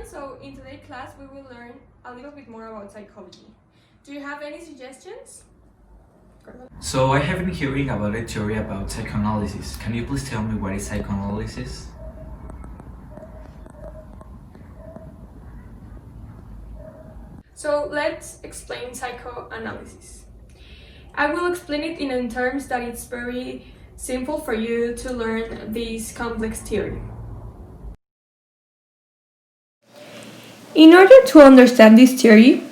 so in today's class we will learn a little bit more about psychology. Do you have any suggestions? So I have been hearing about a theory about psychoanalysis. Can you please tell me what is psychoanalysis? So let's explain psychoanalysis. I will explain it in terms that it's very simple for you to learn this complex theory. In order to understand this theory,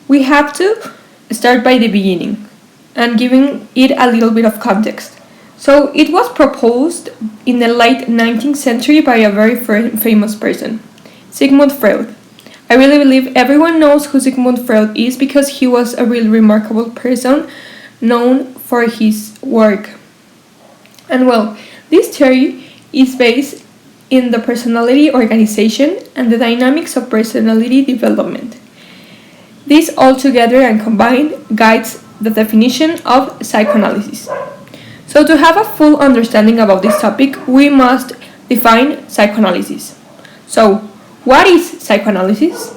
we have to start by the beginning and giving it a little bit of context. So it was proposed in the late 19th century by a very famous person, Sigmund Freud. I really believe everyone knows who Sigmund Freud is because he was a really remarkable person known for his work. And well, this theory is based in the personality organization and the dynamics of personality development. This all together and combined guides the definition of psychoanalysis. So to have a full understanding about this topic, we must define psychoanalysis. So, what is psychoanalysis?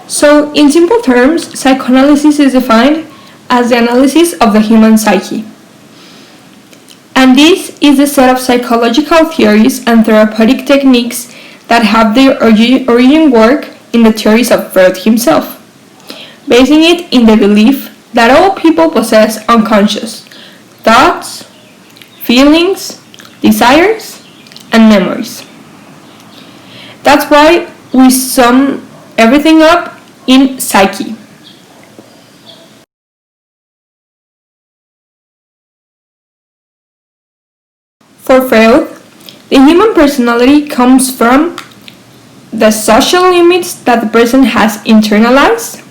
So, in simple terms, psychoanalysis is defined as the analysis of the human psyche. And this is a set of psychological theories and therapeutic techniques that have their origin work in the theories of Freud himself, basing it in the belief that all people possess unconscious thoughts, feelings, desires, and memories. That's why we sum everything up in psyche. For Freud, the human personality comes from the social limits that the person has internalized,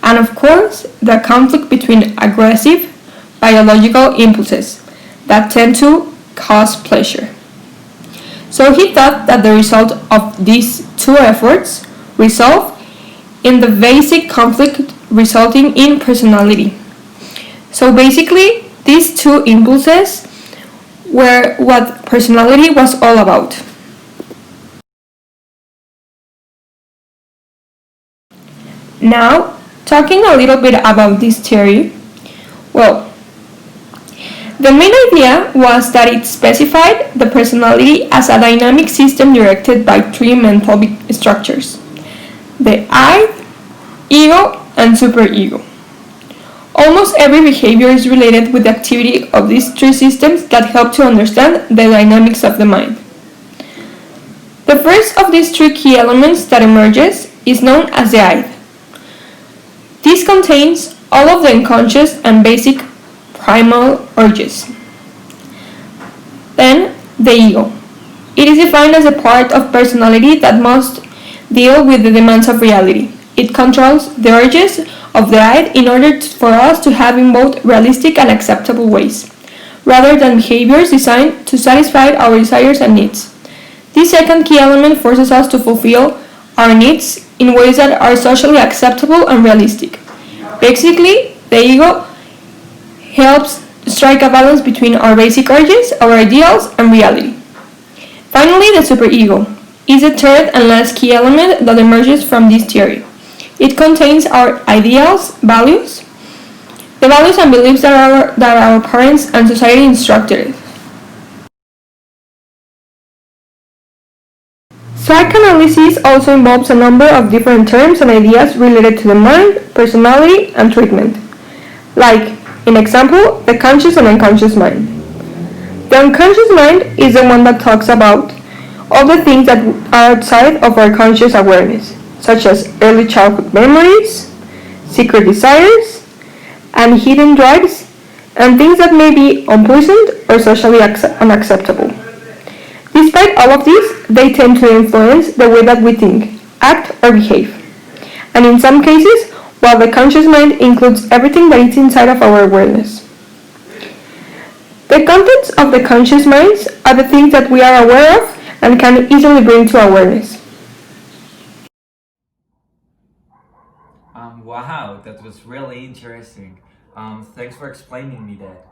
and of course, the conflict between aggressive biological impulses that tend to cause pleasure. So he thought that the result of these two efforts resolve in the basic conflict resulting in personality. So basically, these two impulses were what personality was all about. Now, talking a little bit about this theory, well, the main idea was that it specified the personality as a dynamic system directed by three mental structures: the I, ego, and superego. Almost every behavior is related with the activity of these three systems that help to understand the dynamics of the mind. The first of these three key elements that emerges is known as the I. This contains all of the unconscious and basic primal urges. Then, the ego. It is defined as a part of personality that must deal with the demands of reality. It controls the urges of the I in order for us to have in both realistic and acceptable ways, rather than behaviors designed to satisfy our desires and needs. This second key element forces us to fulfill our needs in ways that are socially acceptable and realistic. Basically, the ego helps strike a balance between our basic urges, our ideals, and reality. Finally, the superego is the third and last key element that emerges from this theory. It contains our ideals, values, the values and beliefs that our parents and society instructed us. Psychoanalysis also involves a number of different terms and ideas related to the mind, personality, and treatment. Like, in example, the conscious and unconscious mind. The unconscious mind is the one that talks about all the things that are outside of our conscious awareness, such as early childhood memories, secret desires, and hidden drives, and things that may be unpleasant or socially unacceptable. Despite all of these, they tend to influence the way that we think, act, or behave. And in some cases, while the conscious mind includes everything that is inside of our awareness. The contents of the conscious minds are the things that we are aware of and can easily bring to awareness. Wow, that was really interesting. Thanks for explaining me that.